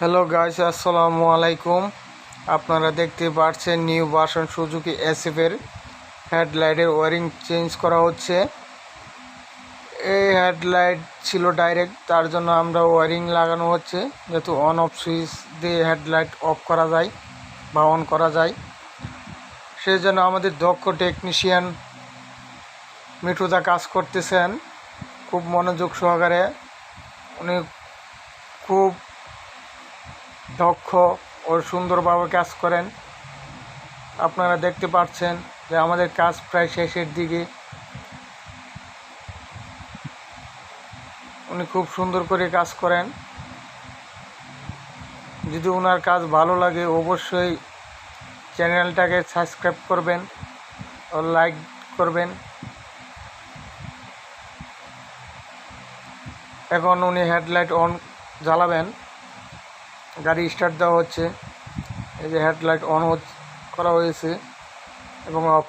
Hello guys, আসসালামু আলাইকুম। আপনারা দেখতে পাচ্ছেন নিউ ভার্সন সুজুকি এসএফ এর হেডলাইটের ওয়ারিং চেঞ্জ করা হচ্ছে। এই হেডলাইট ছিল ডাইরেক্ট, তার জন্য আমরা ওয়ারিং লাগানো হচ্ছে, যেহেতু অন অফ সুইচ দিয়ে হেডলাইট অফ করা যায় বা অন করা যায়। সেই জন্য আমাদের দক্ষ টেকনিশিয়ান মিঠুদা কাজ করতেছেন খুব মনোযোগ সহকারে। উনি খুব দক্ষ ও সুন্দরভাবে কাজ করেন। আপনারা দেখতে পাচ্ছেন যে আমাদের কাজ প্রায় শেষের দিকে। উনি খুব সুন্দর করে কাজ করেন। যদি ওনার কাজ ভালো লাগে অবশ্যই চ্যানেলটাকে সাবস্ক্রাইব করবেন ও লাইক করবেন। এখন উনি হেডলাইট অন জ্বালাবেন, গাড়ি স্টার্ট দেওয়া হচ্ছে। এই যে হেডলাইট অন করা হয়েছে এবং অফ।